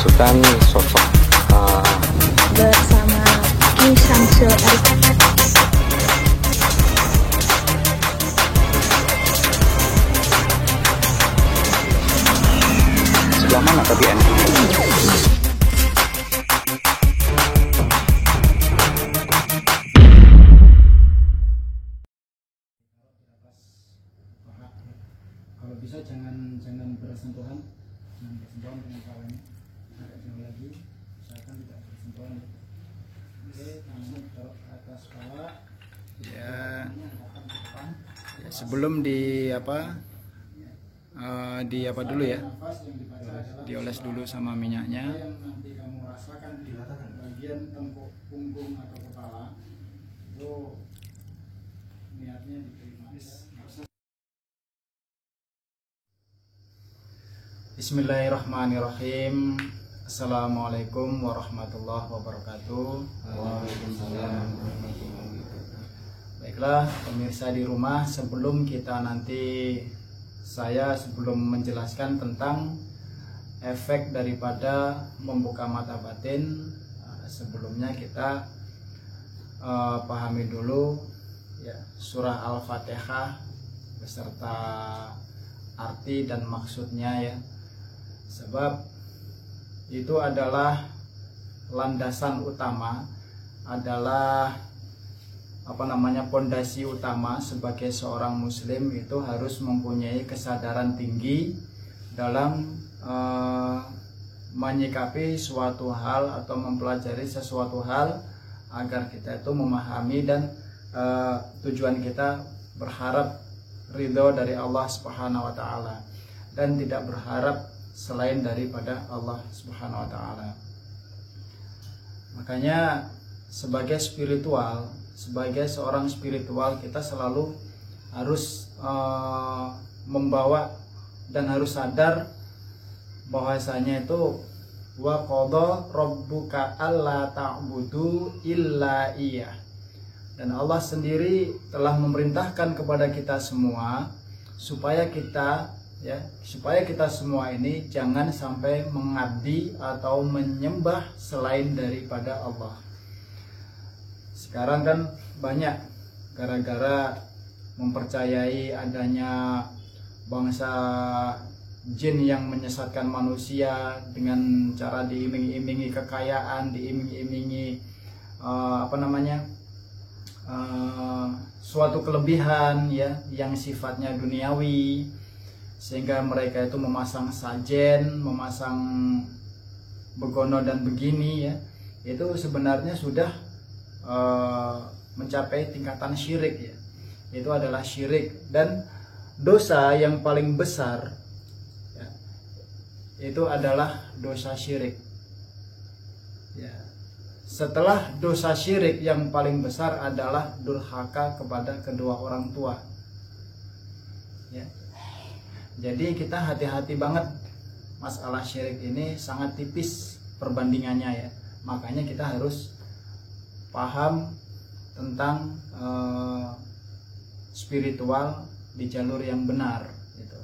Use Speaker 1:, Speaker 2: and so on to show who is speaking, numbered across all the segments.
Speaker 1: memasukkan sosok
Speaker 2: bersama Ki Samsul
Speaker 1: sebelah mana tadi enak?
Speaker 3: Kalau bisa jangan bersentuhan dengan kepalanya, agak jauh lagi, usahakan tidak bersentuhan. Oke, tangannya taruh ke atas kepala. Ya, sebelum dulu ya, dioles dulu sama minyaknya. Yang nanti kamu rasakan di bagian tengkuk punggung atau kepala itu niatnya diterima. Bismillahirrahmanirrahim. Assalamualaikum warahmatullahi wabarakatuh. Waalaikumsalam. Baiklah pemirsa di rumah, sebelum menjelaskan tentang efek daripada membuka mata batin, sebelumnya kita pahami dulu ya surah Al-Fatihah beserta arti dan maksudnya ya. Sebab itu adalah landasan utama, adalah pondasi utama sebagai seorang muslim. Itu harus mempunyai kesadaran tinggi dalam menyikapi suatu hal atau mempelajari sesuatu hal, agar kita itu memahami dan tujuan kita berharap ridho dari Allah Subhanahu wa taala dan tidak berharap selain daripada Allah Subhanahu wa taala. Makanya sebagai seorang spiritual, kita selalu harus membawa dan harus sadar bahwasanya itu wa qadha rabbuka alla ta'budu illa iyyah. Dan Allah sendiri telah memerintahkan kepada kita semua supaya kita semua ini jangan sampai mengabdi atau menyembah selain daripada Allah. Sekarang kan banyak gara-gara mempercayai adanya bangsa jin yang menyesatkan manusia dengan cara diiming-imingi kekayaan, diiming-imingi suatu kelebihan ya yang sifatnya duniawi, sehingga mereka itu memasang sajen, memasang begono dan begini ya. Itu sebenarnya sudah mencapai tingkatan syirik ya. Itu adalah syirik, dan dosa yang paling besar ya, itu adalah dosa syirik ya. Setelah dosa syirik yang paling besar adalah durhaka kepada kedua orang tua ya. Jadi kita hati-hati banget, masalah syirik ini sangat tipis perbandingannya ya. Makanya kita harus paham tentang spiritual di jalur yang benar gitu.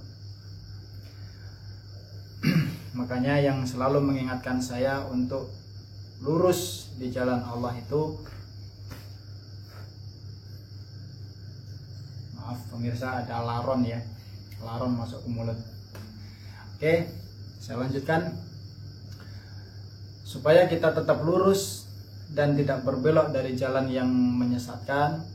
Speaker 3: Makanya yang selalu mengingatkan saya untuk lurus di jalan Allah itu, maaf pemirsa, ada laron ya, laron masuk ke mulut. Oke, saya lanjutkan. Supaya kita tetap lurus dan tidak berbelok dari jalan yang menyesatkan,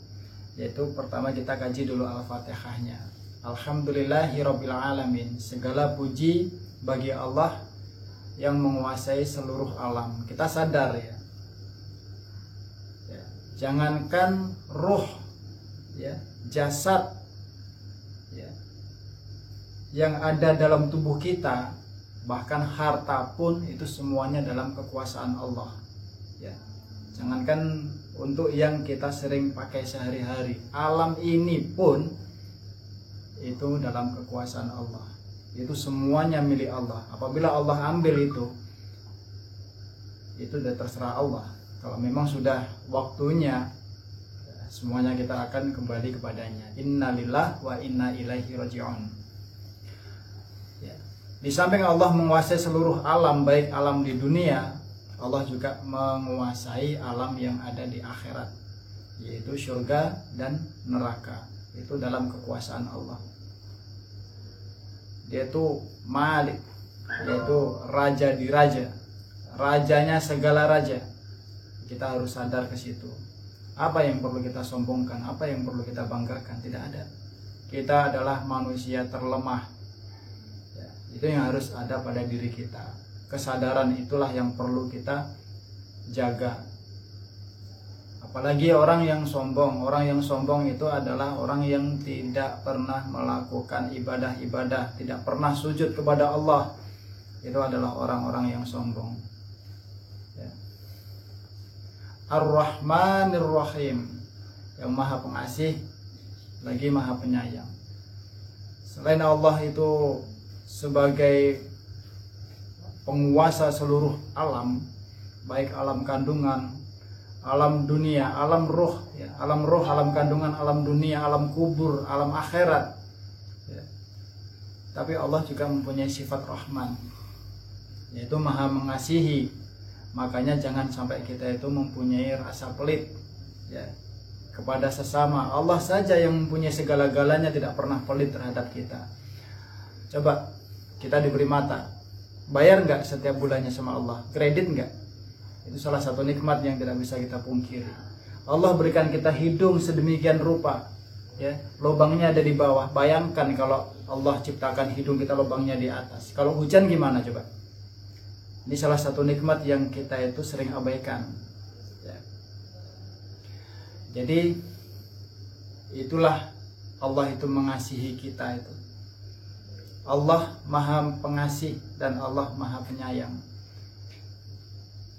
Speaker 3: yaitu pertama kita kaji dulu Al-Fatihahnya. Alhamdulillahirabbil alamin. Segala puji bagi Allah yang menguasai seluruh alam. Kita sadar ya. Jangankan ruh ya, jasad ya, yang ada dalam tubuh kita, bahkan harta pun itu semuanya dalam kekuasaan Allah ya. Jangankan untuk yang kita sering pakai sehari-hari, alam ini pun itu dalam kekuasaan Allah. Itu semuanya milik Allah. Apabila Allah ambil itu sudah terserah Allah. Kalau memang sudah waktunya, semuanya kita akan kembali kepadanya. Innalillahi wa inna ilaihi raji'un ya. Di samping Allah menguasai seluruh alam, baik alam di dunia, Allah juga menguasai alam yang ada di akhirat, yaitu surga dan neraka. Itu dalam kekuasaan Allah. Dia itu Malik, yaitu raja di raja, rajanya segala raja. Kita harus sadar ke situ. Apa yang perlu kita sombongkan, apa yang perlu kita banggakan? Tidak ada. Kita adalah manusia terlemah. Ya, itu yang harus ada pada diri kita. Kesadaran itulah yang perlu kita jaga. Apalagi orang yang sombong. Orang yang sombong itu adalah orang yang tidak pernah melakukan ibadah-ibadah, tidak pernah sujud kepada Allah. Itu adalah orang-orang yang sombong. Ya. Ar-Rahmanir Rahim, yang Maha Pengasih lagi Maha Penyayang. Selain Allah itu sebagai penguasa seluruh alam, baik alam kandungan, alam dunia, alam roh, ya, alam roh, alam kandungan, alam dunia, alam kubur, alam akhirat. Ya. Tapi Allah juga mempunyai sifat Rahman, yaitu Maha Mengasihi. Makanya jangan sampai kita itu mempunyai rasa pelit, ya, kepada sesama. Allah saja yang mempunyai segala-galanya tidak pernah pelit terhadap kita. Coba kita diberi mata, bayar nggak setiap bulannya sama Allah? Kredit nggak? Itu salah satu nikmat yang tidak bisa kita pungkiri. Allah berikan kita hidung sedemikian rupa, ya, lubangnya ada di bawah. Bayangkan kalau Allah ciptakan hidung kita lubangnya di atas. Kalau hujan gimana coba? Ini salah satu nikmat yang kita itu sering abaikan, ya. Jadi itulah Allah itu mengasihi kita itu. Allah Maha Pengasih dan Allah Maha Penyayang.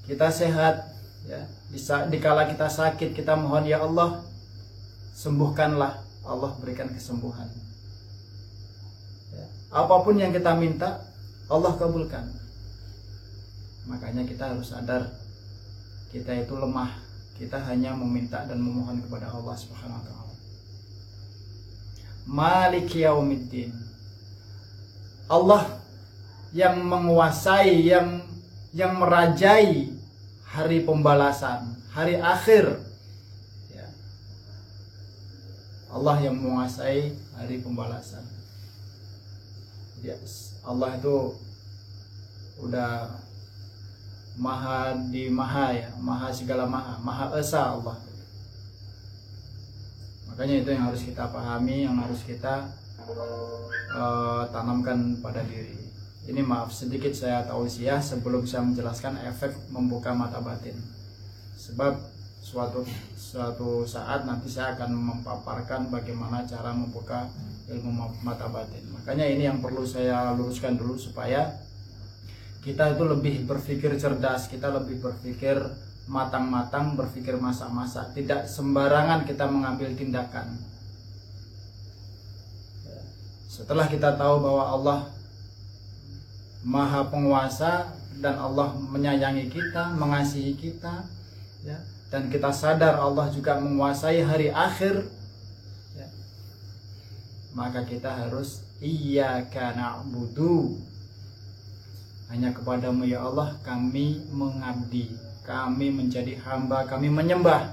Speaker 3: Kita sehat, ya. Dikala kita sakit, kita mohon, ya Allah, sembuhkanlah. Allah berikan kesembuhan. Ya. Apapun yang kita minta, Allah kabulkan. Makanya kita harus sadar, kita itu lemah. Kita hanya meminta dan memohon kepada Allah Subhanahu wa taala. Maliki yaumiddin. Allah yang menguasai, yang merajai hari pembalasan, hari akhir. Ya. Allah yang menguasai hari pembalasan. Ya, Allah itu udah Maha di Maha, ya, Maha segala Maha, Maha Esa Allah. Makanya itu yang harus kita pahami, yang harus kita tanamkan pada diri. Ini maaf sedikit saya tausiah sebelum saya menjelaskan efek membuka mata batin. Sebab suatu saat nanti saya akan memaparkan bagaimana cara membuka ilmu mata batin. Makanya ini yang perlu saya luruskan dulu supaya kita itu lebih berpikir cerdas, kita lebih berpikir matang-matang, berpikir masak-masak, tidak sembarangan kita mengambil tindakan. Setelah kita tahu bahwa Allah Maha Penguasa dan Allah menyayangi kita, mengasihi kita, ya, dan kita sadar Allah juga menguasai hari akhir, ya, maka kita harus iyyaka na'budu, hanya kepadamu ya Allah kami mengabdi, kami menjadi hamba, kami menyembah,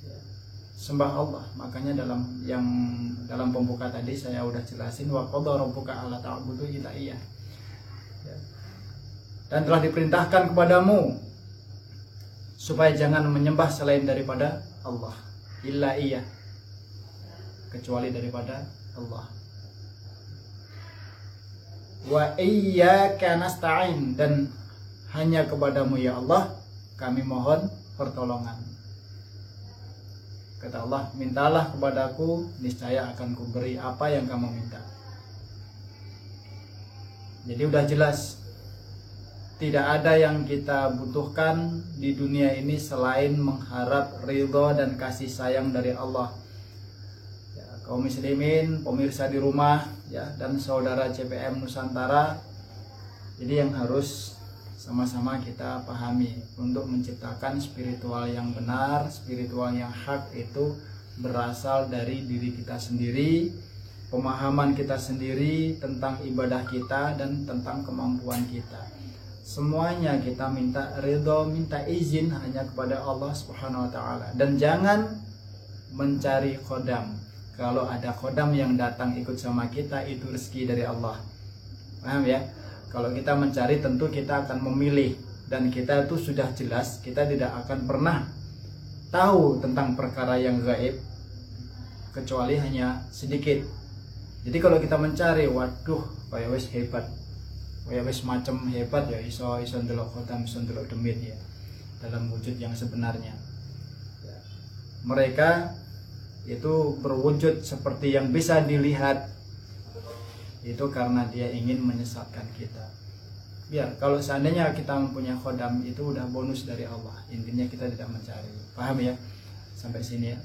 Speaker 3: ya, sembah Allah. Makanya dalam pembuka tadi saya udah jelasin, wa qadha rabbuka alla ta'budu illa iyyah, ya. Dan telah diperintahkan kepadamu supaya jangan menyembah selain daripada Allah, illa iyyah, kecuali daripada Allah. Wa iyyaka nasta'in, dan hanya kepadamu ya Allah kami mohon pertolongan. Kata Allah, mintalah kepadaku, niscaya akan kuberi apa yang kamu minta. Jadi udah jelas, tidak ada yang kita butuhkan di dunia ini selain mengharap ridho dan kasih sayang dari Allah. Ya, kaum muslimin, pemirsa di rumah, ya, dan saudara CPM Nusantara, jadi yang harus sama-sama kita pahami untuk menciptakan spiritual yang benar, spiritual yang hak itu berasal dari diri kita sendiri, pemahaman kita sendiri tentang ibadah kita dan tentang kemampuan kita. Semuanya kita minta ridho, minta izin hanya kepada Allah Subhanahu wa taala, dan jangan mencari khodam. Kalau ada khodam yang datang ikut sama kita, itu rezeki dari Allah. Paham ya? Kalau kita mencari, tentu kita akan memilih, dan kita itu sudah jelas kita tidak akan pernah tahu tentang perkara yang gaib kecuali hanya sedikit. Jadi kalau kita mencari, waduh, kaya wis hebat, kaya wis macam hebat ya, iso ndelok khodam, iso ndelok demit ya, dalam wujud yang sebenarnya. Ya. Mereka itu berwujud seperti yang bisa dilihat, itu karena dia ingin menyesatkan kita. Biar kalau seandainya kita mempunyai khodam, itu udah bonus dari Allah. Intinya kita tidak mencari. Paham ya? Sampai sini ya.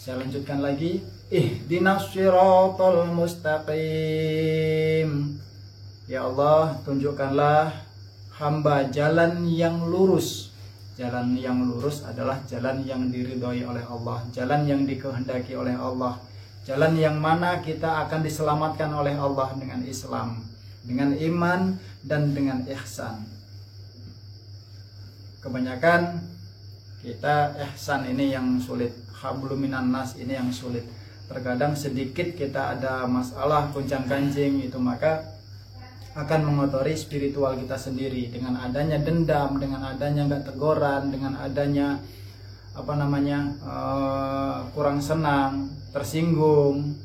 Speaker 3: Saya lanjutkan lagi. Ihdinas siratal mustaqim. Ya Allah, tunjukkanlah hamba jalan yang lurus. Jalan yang lurus adalah jalan yang diridhoi oleh Allah, jalan yang dikehendaki oleh Allah, jalan yang mana kita akan diselamatkan oleh Allah dengan Islam, dengan iman, dan dengan ihsan. Kebanyakan kita ihsan ini yang sulit, hablum minan nas ini yang sulit. Terkadang sedikit kita ada masalah goncang-ganjing itu, maka akan mengotori spiritual kita sendiri dengan adanya dendam, dengan adanya nggak teguran, dengan adanya kurang senang, tersinggung,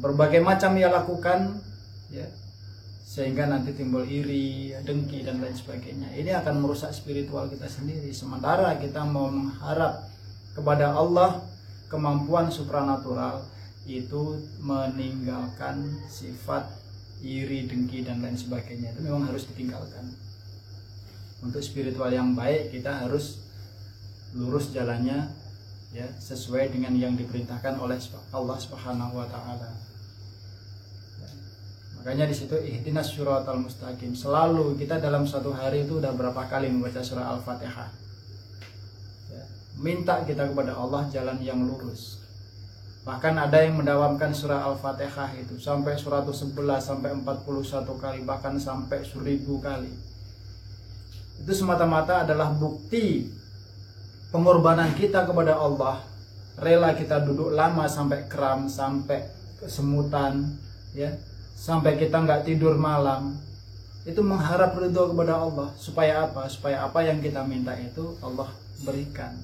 Speaker 3: berbagai macam ia lakukan, ya, sehingga nanti timbul iri, dengki, dan lain sebagainya. Ini akan merusak spiritual kita sendiri. Sementara kita mau mengharap kepada Allah kemampuan supranatural, itu meninggalkan sifat iri, dengki, dan lain sebagainya. Itu memang harus ditinggalkan. Untuk spiritual yang baik, kita harus lurus jalannya, ya, sesuai dengan yang diperintahkan oleh Allah Subhanahu wa taala. Ya. Makanya di situ ihdinas siratal mustaqim. Selalu kita dalam satu hari itu udah berapa kali membaca surah Al-Fatihah. Ya. Minta kita kepada Allah jalan yang lurus. Bahkan ada yang mendawamkan surah Al-Fatihah itu sampai 111, sampai 41 kali, bahkan sampai 1000 kali. Itu semata-mata adalah bukti pengorbanan kita kepada Allah. Rela kita duduk lama sampai kram, sampai kesemutan, ya, sampai kita nggak tidur malam. Itu mengharap ridho kepada Allah. Supaya apa? Supaya apa yang kita minta itu Allah berikan.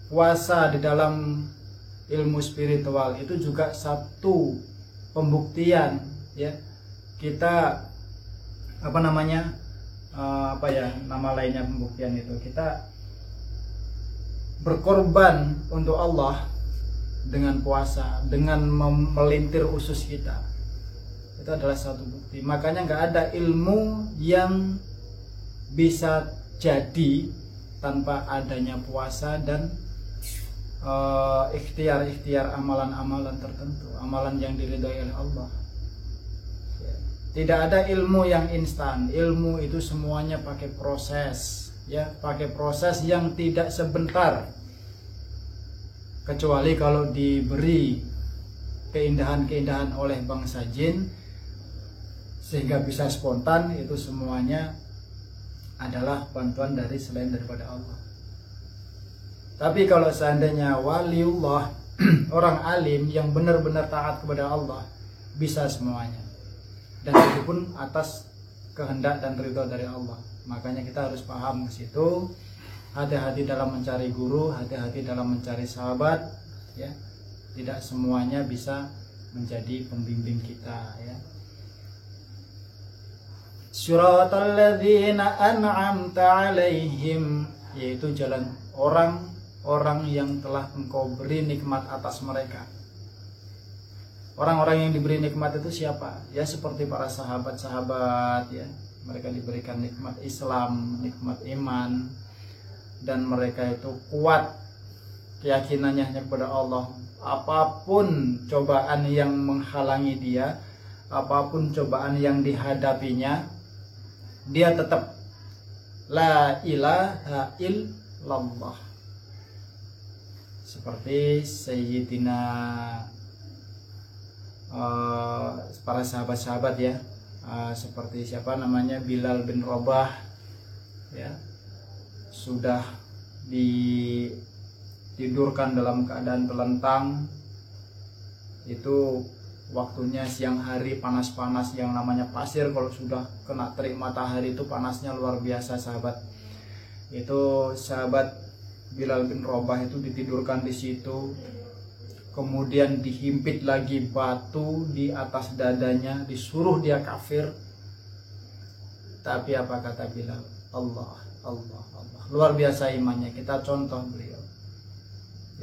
Speaker 3: Puasa di dalam ilmu spiritual itu juga satu pembuktian, ya, kita nama lainnya pembuktian itu, kita berkorban untuk Allah dengan puasa, dengan melintir usus kita. Itu adalah satu bukti. Makanya nggak ada ilmu yang bisa jadi tanpa adanya puasa dan ikhtiar amalan-amalan tertentu, amalan yang diridhai oleh Allah. Ya. Tidak ada ilmu yang instan. Ilmu itu semuanya pakai proses, ya, pakai proses yang tidak sebentar. Kecuali kalau diberi keindahan-keindahan oleh bangsa jin sehingga bisa spontan, itu semuanya adalah bantuan dari selain daripada Allah. Tapi kalau seandainya waliullah, orang alim yang benar-benar taat kepada Allah, bisa semuanya. Dan itu pun atas kehendak dan ridho dari Allah. Makanya kita harus paham ke situ. Hati-hati dalam mencari guru, hati-hati dalam mencari sahabat, ya. Tidak semuanya bisa menjadi pembimbing kita, ya. Siratal ladzina an'amta 'alaihim, yaitu jalan orang yang telah engkau beri nikmat atas mereka. Orang-orang yang diberi nikmat itu siapa? Ya, seperti para sahabat-sahabat, ya. Mereka diberikan nikmat Islam, nikmat iman, dan mereka itu kuat keyakinannya hanya kepada Allah. Apapun cobaan yang menghalangi dia, apapun cobaan yang dihadapinya, dia tetap la ilaha illallah. seperti Sayyidina para sahabat-sahabat ya, seperti siapa namanya, Bilal bin Rabah ya, sudah ditidurkan dalam keadaan telentang. Itu waktunya siang hari panas-panas, yang namanya pasir kalau sudah kena terik matahari itu panasnya luar biasa sahabat. Itu sahabat Bilal bin Rabah itu ditidurkan di situ, kemudian dihimpit lagi batu di atas dadanya, disuruh dia kafir. Tapi apa kata Bilal? Allah, Allah, Allah. Luar biasa imannya. Kita contoh beliau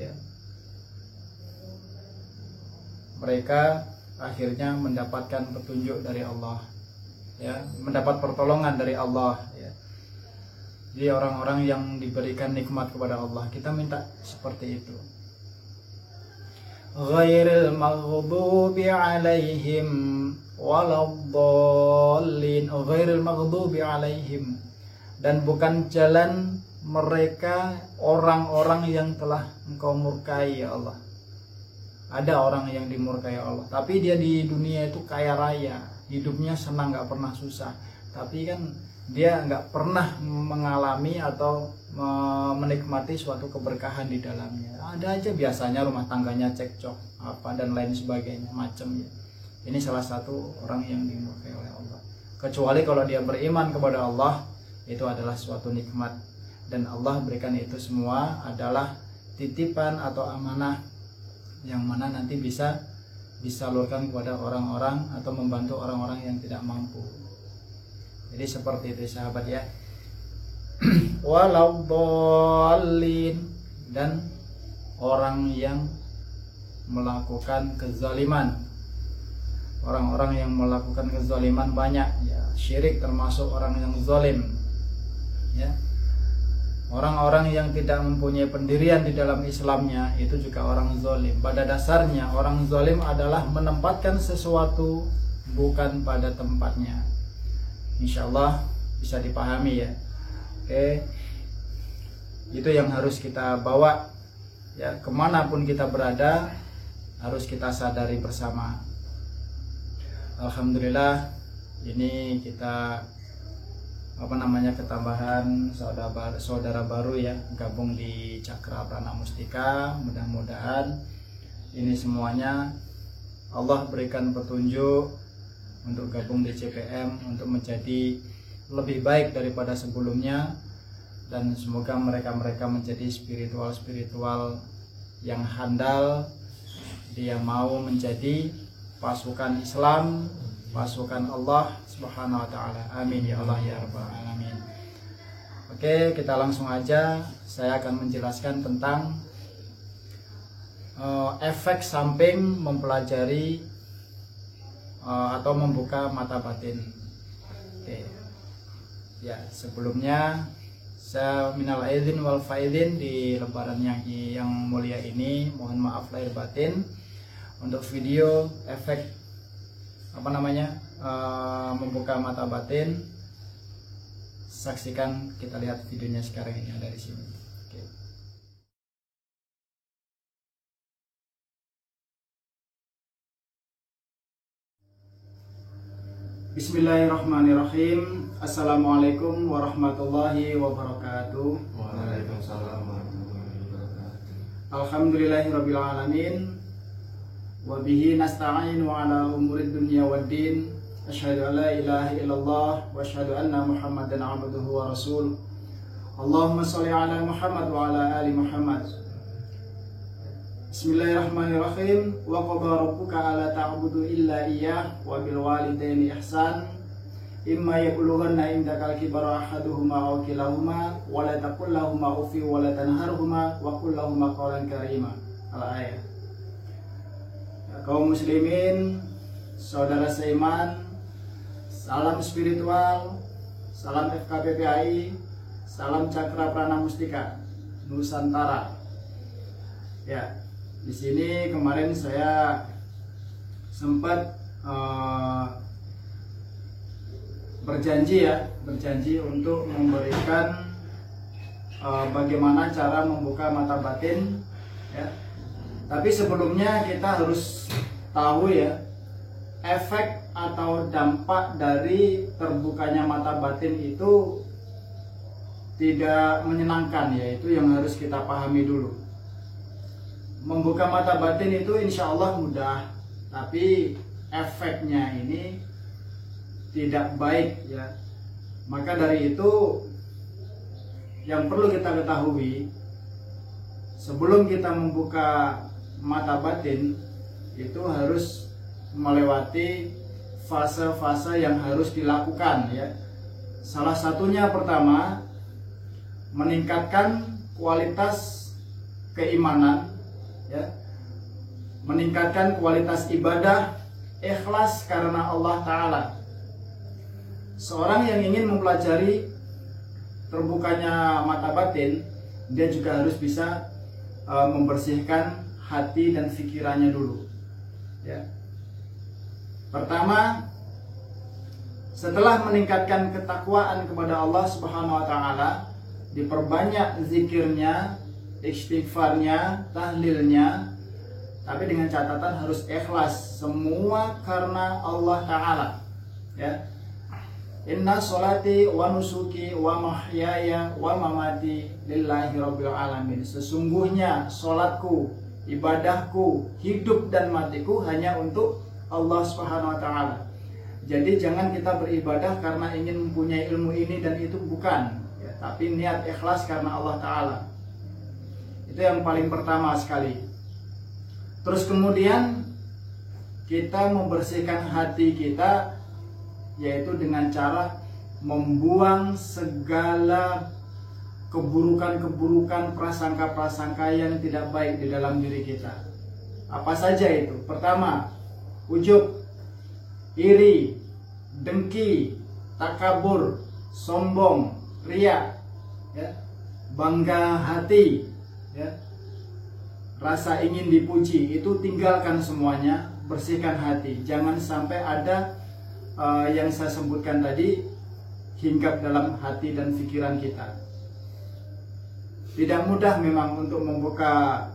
Speaker 3: ya. Mereka akhirnya mendapatkan petunjuk dari Allah ya, mendapat pertolongan dari Allah ya. Jadi orang-orang yang diberikan nikmat kepada Allah, kita minta seperti itu. Ghairil maghdubi alaihim waladdallin. Ghairil maghdubi alaihim, dan bukan jalan mereka orang-orang yang telah engkau murkai ya Allah. Ada orang yang dimurkai Allah, tapi dia di dunia itu kaya raya, hidupnya senang, gak pernah susah. Tapi kan dia gak pernah mengalami atau menikmati suatu keberkahan di dalamnya. Ada aja biasanya rumah tangganya cekcok apa dan lain sebagainya macam ya. Ini salah satu orang yang dimurkai oleh Allah. Kecuali kalau dia beriman kepada Allah, itu adalah suatu nikmat, dan Allah berikan itu semua adalah titipan atau amanah yang mana nanti bisa disalurkan kepada orang-orang atau membantu orang-orang yang tidak mampu. Jadi seperti itu sahabat ya. Waladdallin, dan orang yang melakukan kezaliman. Orang-orang yang melakukan kezaliman banyak ya. Syirik termasuk orang yang zalim ya. Orang-orang yang tidak mempunyai pendirian di dalam Islamnya itu juga orang zalim. Pada dasarnya orang zalim adalah menempatkan sesuatu bukan pada tempatnya. Insya Allah bisa dipahami ya. Oke, itu yang harus kita bawa ya, kemanapun kita berada harus kita sadari bersama. Alhamdulillah ini kita ketambahan saudara baru ya, gabung di Cakra Prana Mustika. Mudah-mudahan ini semuanya Allah berikan petunjuk untuk gabung di CPM untuk menjadi lebih baik daripada sebelumnya, dan semoga mereka menjadi spiritual yang handal. Dia mau menjadi pasukan Islam, pasukan Allah Subhanahu wa taala. Amin ya Allah ya rabbal alamin. Oke, kita langsung aja. Saya akan menjelaskan tentang efek samping mempelajari atau membuka mata batin. Oke. Ya, sebelumnya saya minal aidin wal faidin di lebaran yang mulia ini, mohon maaf lahir batin. Untuk video efek membuka mata batin, saksikan, kita lihat videonya sekarang ini, ada di sini. Oke. Bismillahirrahmanirrahim. Assalamualaikum warahmatullahi wabarakatuh.
Speaker 2: Waalaikumsalam warahmatullahi wabarakatuh.
Speaker 3: Alhamdulillahirabbil alamin. Wa bihi nasta'inu ala umurid dunya waddin. Asyhadu an la ilaha illallah wa asyhadu anna Muhammadan abduhu wa rasuluh. Allahumma shalli ala Muhammad wa ala ali Muhammad. Bismillahirrahmanirrahim. Wa qadara rabbuka alla ta'budu illa iyyah wa bil walidaini ihsan. Imma yablughanna indaka al-kibara ahaduhuma aw kilahuma wa la taqul lahumu uffi wa la tanharhuma wa qul lahumu qawlan karima. Al-ayat. Kaum muslimin, saudara seiman, salam spiritual, salam FKPPAI, salam Cakra Prana Mustika Nusantara. Ya, di sini kemarin saya sempat berjanji untuk memberikan bagaimana cara membuka mata batin ya. Tapi sebelumnya kita harus tahu ya, efek atau dampak dari terbukanya mata batin itu tidak menyenangkan, yaitu yang harus kita pahami dulu. Membuka mata batin itu insya Allah mudah, tapi efeknya ini tidak baik ya. Maka dari itu yang perlu kita ketahui, sebelum kita membuka mata batin itu harus melewati fase-fase yang harus dilakukan ya. Salah satunya pertama, meningkatkan kualitas keimanan ya, meningkatkan kualitas ibadah, ikhlas karena Allah Ta'ala. Seorang yang ingin mempelajari terbukanya mata batin, dia juga harus bisa membersihkan hati dan pikirannya dulu ya. Pertama, setelah meningkatkan ketakwaan kepada Allah Subhanahu wa Ta'ala, diperbanyak zikirnya, istighfarnya, tahlilnya, tapi dengan catatan harus ikhlas, semua karena Allah Ta'ala ya. Inna sholati wa nusuki wa mahyaya wa mamati lillahi rabbil alamin. Sesungguhnya sholatku, ibadahku, hidup dan matiku hanya untuk Allah Subhanahu wa Ta'ala. Jadi jangan kita beribadah karena ingin mempunyai ilmu ini dan itu, bukan ya, tapi niat ikhlas karena Allah Ta'ala. Itu yang paling pertama sekali. Terus kemudian kita membersihkan hati kita, yaitu dengan cara membuang segala keburukan-keburukan, prasangka-prasangka yang tidak baik di dalam diri kita. Apa saja itu? Pertama, ujub, iri, dengki, takabur, sombong, riya, ya, bangga hati, ya, rasa ingin dipuji, itu tinggalkan semuanya, bersihkan hati. Jangan sampai ada yang saya sebutkan tadi hinggap dalam hati dan pikiran kita. Tidak mudah memang untuk membuka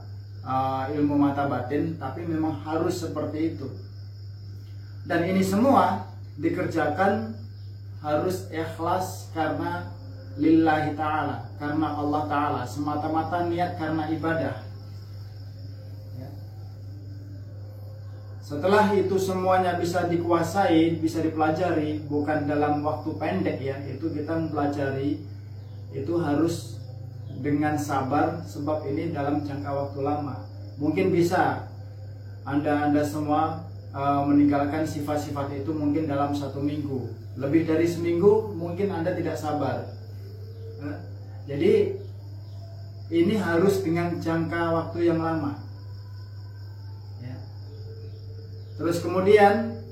Speaker 3: ilmu mata batin, tapi memang harus seperti itu. Dan ini semua dikerjakan harus ikhlas karena lillahi ta'ala, karena Allah Ta'ala, semata-mata niat karena ibadah. Setelah itu semuanya bisa dikuasai, bisa dipelajari, bukan dalam waktu pendek ya, itu kita mempelajari itu harus dengan sabar, sebab ini dalam jangka waktu lama. Mungkin bisa Anda semua meninggalkan sifat-sifat itu mungkin dalam 1 minggu, lebih dari seminggu mungkin Anda tidak sabar. Jadi ini harus dengan jangka waktu yang lama. Terus kemudian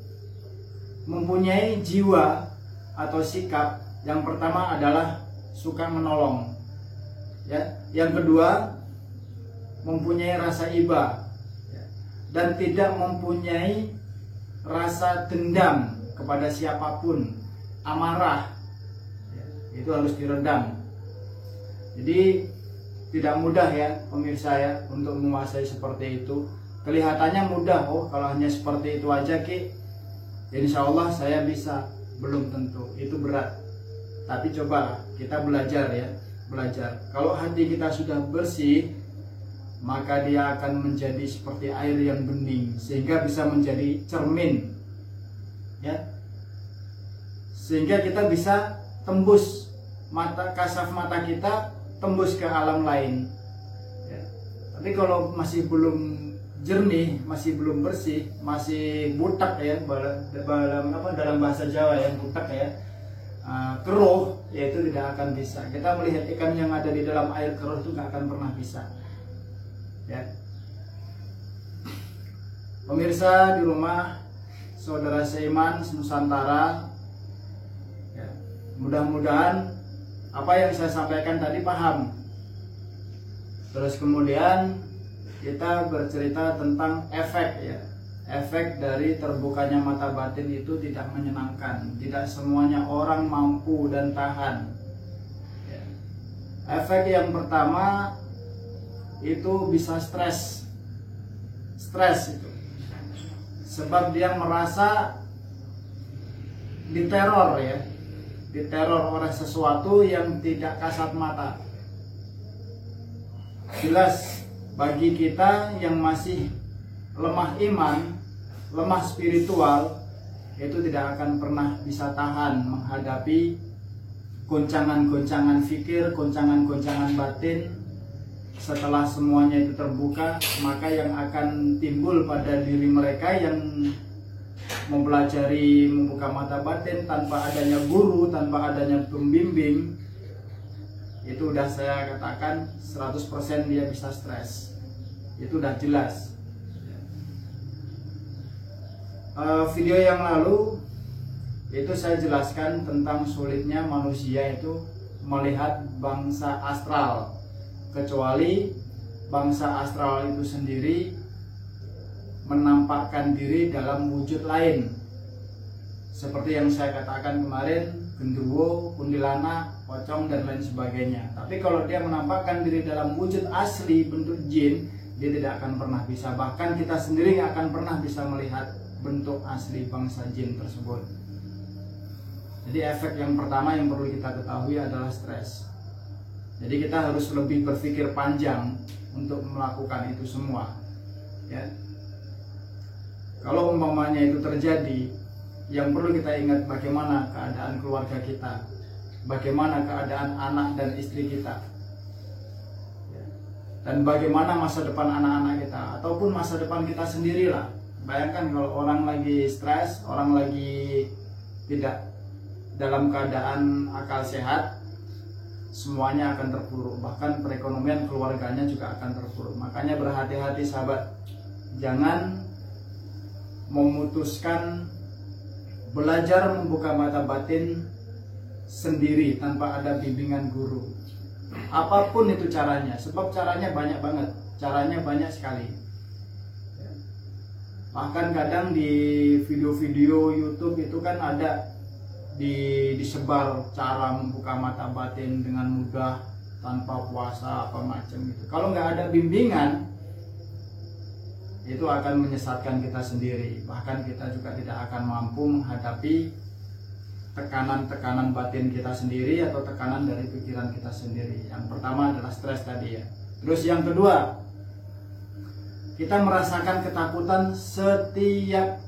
Speaker 3: mempunyai jiwa atau sikap, yang pertama adalah suka menolong ya. Yang kedua, mempunyai rasa iba ya, dan tidak mempunyai rasa dendam kepada siapapun, amarah ya, itu harus diredam. Jadi tidak mudah ya pemirsa ya untuk menguasai seperti itu. Kelihatannya mudah, oh kalau hanya seperti itu aja Ki, insya Allah saya bisa. Belum tentu, itu berat. Tapi cobalah kita belajar ya, belajar. Kalau hati kita sudah bersih, maka dia akan menjadi seperti air yang bening, sehingga bisa menjadi cermin ya, sehingga kita bisa tembus mata, kasaf mata kita tembus ke alam lain ya. Tapi kalau masih belum jernih, masih belum bersih, masih butak ya, dalam bahasa Jawa ya, butak ya, keruh, ya itu tidak akan bisa. Kita melihat ikan yang ada di dalam air keruh itu nggak akan pernah bisa ya. Pemirsa di rumah, saudara seiman Nusantara ya, mudah-mudahan apa yang saya sampaikan tadi paham. Terus kemudian kita bercerita tentang efek ya. Efek dari terbukanya mata batin itu tidak menyenangkan. Tidak semuanya orang mampu dan tahan ya. Efek yang pertama, itu bisa stres itu, sebab dia merasa diteror ya, diteror oleh sesuatu yang tidak kasat mata. Jelas bagi kita yang masih lemah iman, lemah spiritual, itu tidak akan pernah bisa tahan menghadapi goncangan-goncangan fikir, goncangan-goncangan batin. Setelah semuanya itu terbuka, maka yang akan timbul pada diri mereka yang mempelajari, membuka mata batin tanpa adanya guru, tanpa adanya pembimbing, itu udah saya katakan 100% dia bisa stres. Itu udah jelas. Video yang lalu itu saya jelaskan tentang sulitnya manusia itu melihat bangsa astral, kecuali bangsa astral itu sendiri menampakkan diri dalam wujud lain, seperti yang saya katakan kemarin, genderuwo, kuntilanak, pocong dan lain sebagainya. Tapi kalau dia menampakkan diri dalam wujud asli bentuk jin, dia tidak akan pernah bisa, bahkan kita sendiri nggak akan pernah bisa melihat bentuk asli bangsa jin tersebut. Jadi efek yang pertama yang perlu kita ketahui adalah stres. Jadi kita harus lebih berpikir panjang untuk melakukan itu semua ya. Kalau umpamanya itu terjadi, yang perlu kita ingat bagaimana keadaan keluarga kita, bagaimana keadaan anak dan istri kita, dan bagaimana masa depan anak-anak kita, ataupun masa depan kita sendirilah. Bayangkan kalau orang lagi stres, orang lagi tidak dalam keadaan akal sehat, semuanya akan terpuruk, bahkan perekonomian keluarganya juga akan terpuruk. Makanya berhati-hati sahabat, jangan memutuskan belajar membuka mata batin sendiri tanpa ada bimbingan guru. Apapun itu caranya, sebab caranya banyak banget, caranya banyak sekali. Bahkan kadang di video-video YouTube itu kan ada disebar cara membuka mata batin dengan mudah tanpa puasa apa macam itu. Kalau nggak ada bimbingan, itu akan menyesatkan kita sendiri. Bahkan kita juga tidak akan mampu menghadapi tekanan-tekanan batin kita sendiri atau tekanan dari pikiran kita sendiri. Yang pertama adalah stres tadi ya. Terus yang kedua, kita merasakan ketakutan setiap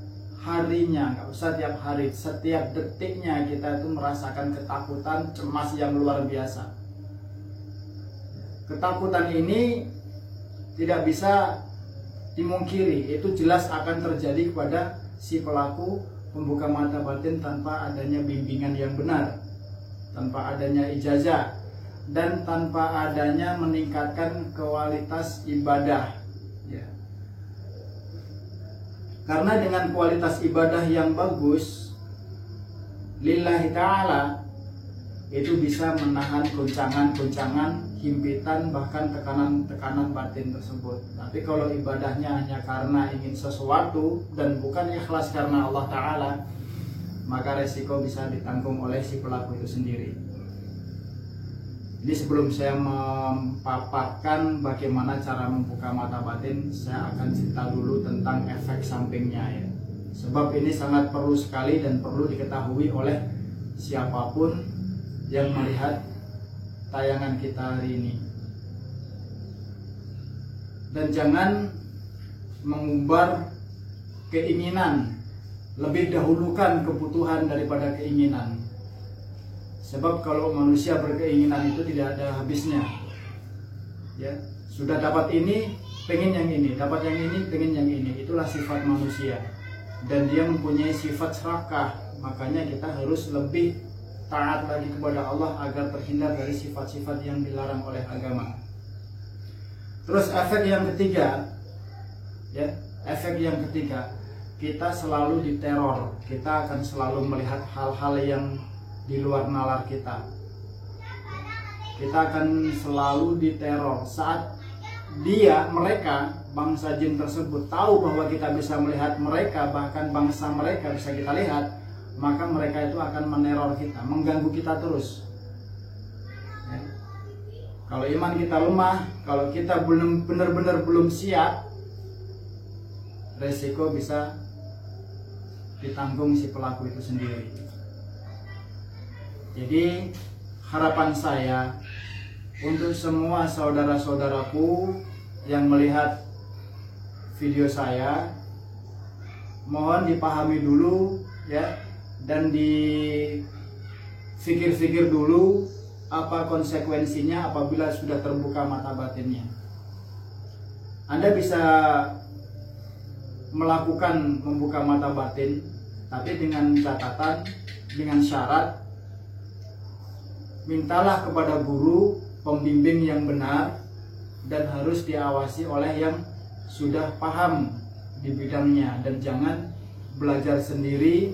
Speaker 3: harinya, nggak usah tiap hari, setiap detiknya kita itu merasakan ketakutan, cemas yang luar biasa. Ketakutan ini tidak bisa dimungkiri, itu jelas akan terjadi kepada si pelaku membuka mata batin tanpa adanya bimbingan yang benar, tanpa adanya ijazah, dan tanpa adanya meningkatkan kualitas ibadah ya. Karena dengan kualitas ibadah yang bagus lillahi ta'ala, itu bisa menahan goncangan-goncangan, himpitan, bahkan tekanan-tekanan batin tersebut. Tapi kalau ibadahnya hanya karena ingin sesuatu dan bukan ikhlas karena Allah Ta'ala, maka resiko bisa ditanggung oleh si pelaku itu sendiri. Jadi sebelum saya memaparkan bagaimana cara membuka mata batin, saya akan cerita dulu tentang efek sampingnya ya. Sebab ini sangat perlu sekali dan perlu diketahui oleh siapapun yang melihat tayangan kita hari ini. Dan jangan mengumbar keinginan, lebih dahulukan kebutuhan daripada keinginan. Sebab kalau manusia berkeinginan itu tidak ada habisnya ya. Sudah dapat ini, pengen yang ini, dapat yang ini, pengen yang ini. Itulah sifat manusia. Dan dia mempunyai sifat serakah. Makanya kita harus lebih taat lagi kepada Allah agar terhindar dari sifat-sifat yang dilarang oleh agama. Terus efek yang ketiga ya, efek yang ketiga, kita selalu diteror. Kita akan selalu melihat hal-hal yang di luar nalar kita. Kita akan selalu diteror saat mereka bangsa jin tersebut tahu bahwa kita bisa melihat mereka, bahkan bangsa mereka bisa kita lihat, maka mereka itu akan meneror kita, mengganggu kita terus ya. Kalau iman kita lemah, kalau kita belum benar-benar belum siap, resiko bisa ditanggung si pelaku itu sendiri. Jadi harapan saya untuk semua saudara-saudaraku yang melihat video saya, mohon dipahami dulu ya, dan difikir-fikir dulu apa konsekuensinya apabila sudah terbuka mata batinnya. Anda bisa melakukan membuka mata batin, tapi dengan catatan, dengan syarat, mintalah kepada guru pembimbing yang benar dan harus diawasi oleh yang sudah paham di bidangnya, dan jangan belajar sendiri,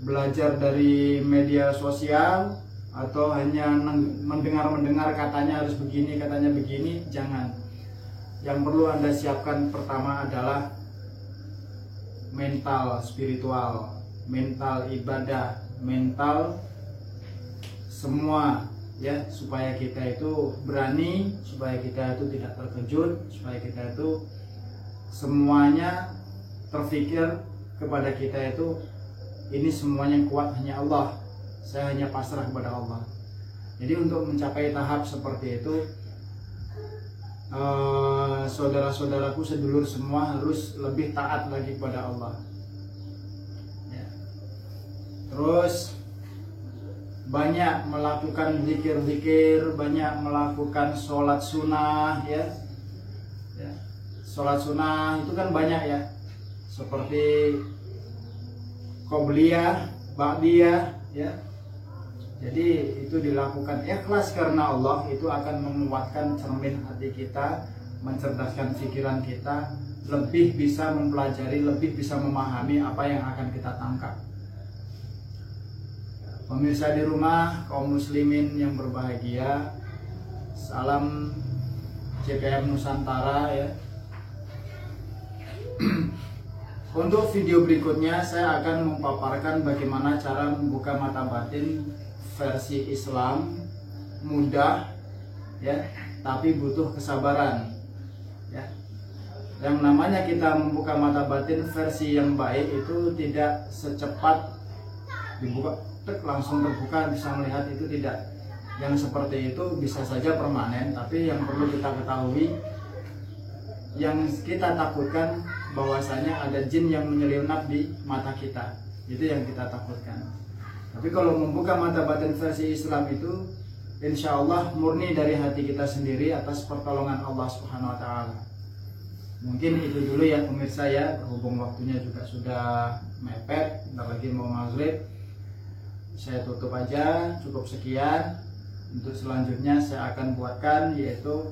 Speaker 3: belajar dari media sosial atau hanya mendengar katanya harus begini, katanya begini. Jangan. Yang perlu Anda siapkan pertama adalah mental spiritual, mental ibadah, mental semua ya, supaya kita itu berani, supaya kita itu tidak terkejut, supaya kita itu semuanya terfikir kepada kita itu ini semuanya kuat hanya Allah, saya hanya pasrah kepada Allah. Jadi untuk mencapai tahap seperti itu, saudara-saudaraku sedulur semua harus lebih taat lagi kepada Allah ya. Terus banyak melakukan zikir-zikir, banyak melakukan sholat sunnah ya. Sholat sunnah itu kan banyak ya, seperti qobliyah, ba'diyah ya. Jadi itu dilakukan ikhlas karena Allah, itu akan menguatkan cermin hati kita, mencerdaskan pikiran kita, lebih bisa mempelajari, lebih bisa memahami apa yang akan kita tangkap. Pemirsa di rumah, kaum muslimin yang berbahagia, salam CPM Nusantara ya. Untuk video berikutnya saya akan memaparkan bagaimana cara membuka mata batin versi Islam, mudah ya, tapi butuh kesabaran ya. Yang namanya kita membuka mata batin versi yang baik itu tidak secepat dibuka langsung terbuka bisa melihat, itu tidak. Yang seperti itu bisa saja permanen, tapi yang perlu kita ketahui, yang kita takutkan bahwasanya ada jin yang menyelinap di mata kita, itu yang kita takutkan. Tapi kalau membuka mata batin versi Islam itu insya Allah murni dari hati kita sendiri atas pertolongan Allah Subhanahu wa Ta'ala. Mungkin itu dulu ya pemirsa ya, berhubung waktunya juga sudah mepet, bentar lagi mau maghrib. Saya tutup aja, cukup sekian. Untuk selanjutnya saya akan buatkan, yaitu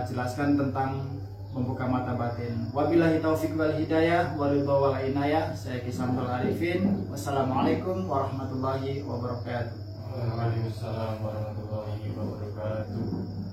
Speaker 3: jelaskan tentang membuka mata batin. Wabillahi taufiq wal hidayah waridha wal inayah. Saya Kisamul Arifin. Wassalamualaikum warahmatullahi wabarakatuh.
Speaker 2: Waalaikumsalam warahmatullahi wabarakatuh.